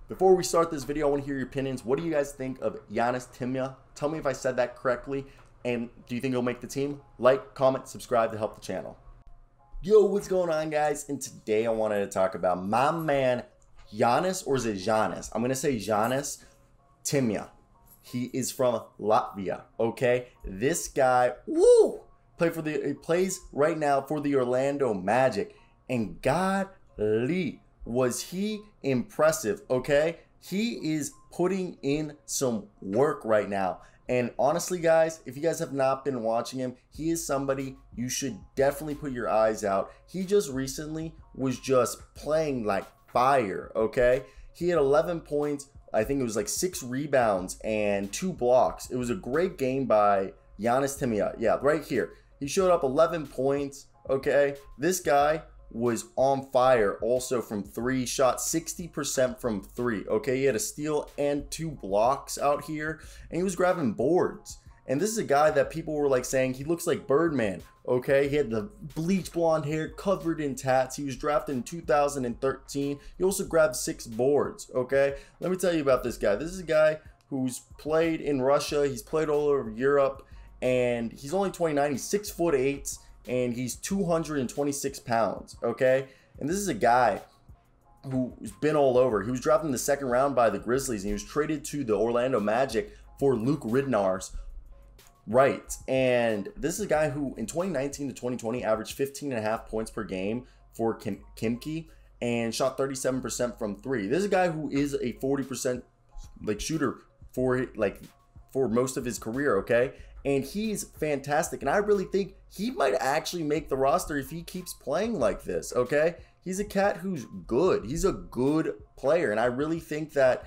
Before we start this video, I want to hear your opinions. What do you guys think of Giannis Timya? Tell me if I said that correctly. And do you think he'll make the team? Like, comment, subscribe to help the channel. Yo, what's going on, guys? And today I wanted to talk about my man Giannis, or is it Giannis? I'm going to say Giannis Timya. He is from Latvia, okay? This guy, woo, he plays right now for the Orlando Magic. And golly, was he impressive, okay? He is putting in some work right now. And honestly, guys, if you guys have not been watching him, he is somebody you should definitely put your eyes out. He just recently was just playing like fire, okay? He had 11 points. I think it was like 6 rebounds and 2 blocks. It was a great game by Giannis Timya. Yeah, right here. He showed up 11 points, okay? This guy was on fire also from 3, shot 60% from 3, okay? He had a steal and 2 blocks out here, and he was grabbing boards. And this is a guy that people were like saying he looks like Birdman, okay? He had the bleach blonde hair covered in tats. He was drafted in 2013. He also grabbed 6 boards, okay? Let me tell you about this guy. This is a guy who's played in Russia. He's played all over Europe, and he's only 29. He's 6'8", and he's 226 pounds, okay? And this is a guy who's been all over. He was drafted in the 2nd round by the Grizzlies, and he was traded to the Orlando Magic for Luke Ridnour's right. And this is a guy who in 2019 to 2020 averaged 15.5 points per game for Khimki and shot 37% from 3. This is a guy who is a 40% like shooter for most of his career, okay? And he's fantastic, and I really think he might actually make the roster if he keeps playing like this, okay? He's a cat who's good. He's a good player, and I really think that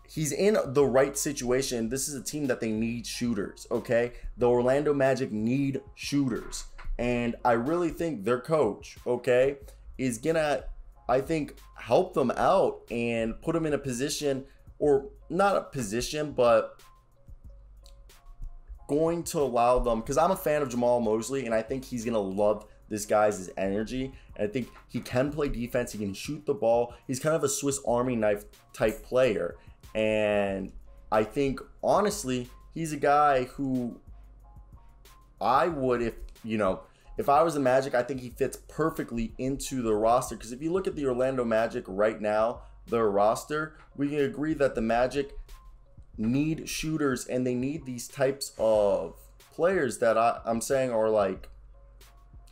he's in the right situation. This is a team that they need shooters, okay? The Orlando Magic need shooters, and I really think their coach, okay, is gonna, I think, help them out and put them in a position, or not a position, but going to allow them, because I'm a fan of Jamal Mosley, and I think he's going to love this guy's energy. And I think he can play defense. He can shoot the ball. He's kind of a Swiss Army knife type player. And I think, honestly, he's a guy who I would, if I was the Magic, I think he fits perfectly into the roster. Because if you look at the Orlando Magic right now, their roster, we can agree that the Magic need shooters, and they need these types of players that I'm saying are like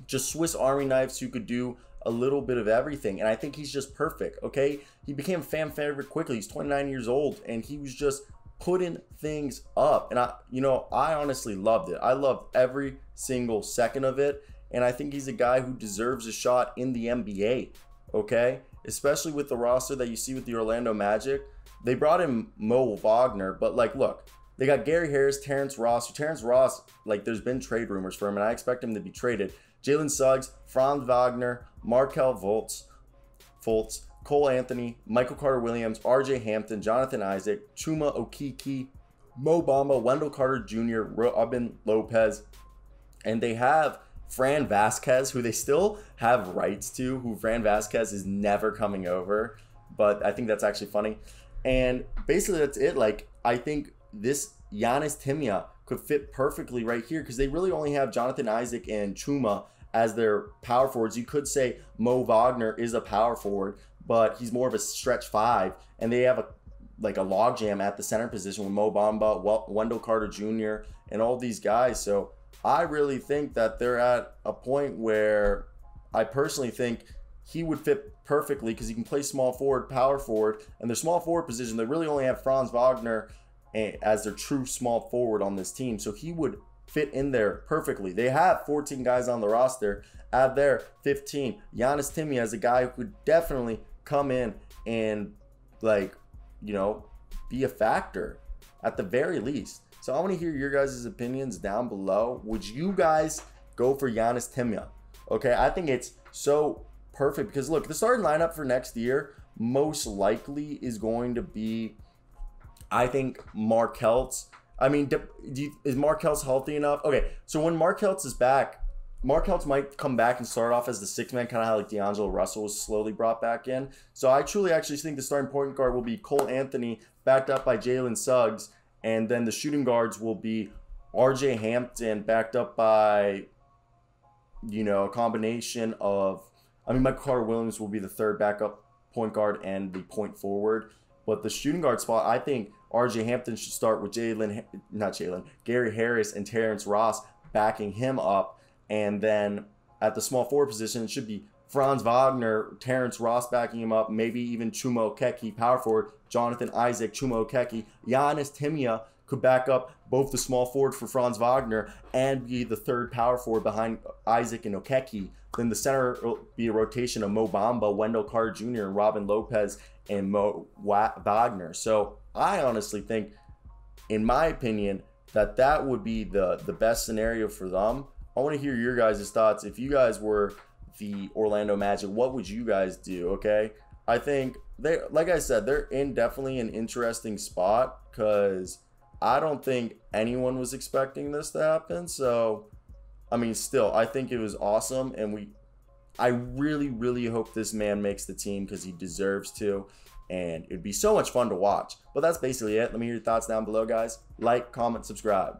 just Swiss Army knives who could do a little bit of everything. And I think he's just perfect, okay? He became a fan favorite quickly. He's 29 years old, and he was just putting things up. And I honestly loved it. I loved every single second of it. And I think he's a guy who deserves a shot in the NBA, okay? Especially with the roster that you see with the Orlando Magic. They brought in Mo Wagner, but like, look, they got Gary Harris, Terrence Ross. Terrence Ross, like, there's been trade rumors for him, and I expect him to be traded. Jalen Suggs, Franz Wagner, Markelle Fultz, Cole Anthony, Michael Carter-Williams, RJ Hampton, Jonathan Isaac, Chuma Okeke, Mo Bamba, Wendell Carter Jr., Robin Lopez, and they have Fran Vasquez, who they still have rights to, who Fran Vasquez is never coming over, but I think that's actually funny. And basically that's it. Like, I think this Giannis Timya could fit perfectly right here, because they really only have Jonathan Isaac and Chuma as their power forwards. You could say Mo Wagner is a power forward, but he's more of a stretch 5, and they have a logjam at the center position with Mo Bamba, Wendell Carter Jr., and all these guys. So I really think that they're at a point where I personally think he would fit perfectly, because he can play small forward, power forward, and their small forward position, they really only have Franz Wagner as their true small forward on this team. So he would fit in there perfectly. They have 14 guys on the roster. Add there 15. Giannis Timya is a guy who could definitely come in and, be a factor at the very least. So I want to hear your guys' opinions down below. Would you guys go for Giannis Timya? Okay, I think it's so perfect, because look, the starting lineup for next year most likely is going to be, I think, Markel's. I mean, is Markel's healthy enough? Okay, so when Markel's is back, Markelle might come back and start off as the sixth man, kind of how like D'Angelo Russell was slowly brought back in. So I truly actually think the starting point guard will be Cole Anthony, backed up by Jalen Suggs, and then the shooting guards will be RJ Hampton, backed up by, you know, a combination of, I mean, Michael Carter-Williams will be the third backup point guard and the point forward. But the shooting guard spot, I think RJ Hampton should start with Gary Harris and Terrence Ross backing him up. And then at the small forward position, it should be Franz Wagner, Terrence Ross backing him up, maybe even Chuma Okeke, power forward, Jonathan Isaac, Chuma Okeke. Giannis Timnia could back up both the small forward for Franz Wagner and be the third power forward behind Isaac and Okeke. Then the center will be a rotation of Mo Bamba, Wendell Carter Jr., and Robin Lopez and Mo Wagner. So I honestly think, in my opinion, that would be the best scenario for them. I want to hear your guys' thoughts. If you guys were the Orlando Magic, what would you guys do? Okay, I think they, like I said, they're in definitely an interesting spot because I don't think anyone was expecting this to happen. So, I mean, still, I think it was awesome, and I really, really hope this man makes the team because he deserves to, and it'd be so much fun to watch. But that's basically it. Let me hear your thoughts down below, guys. Like, comment, subscribe.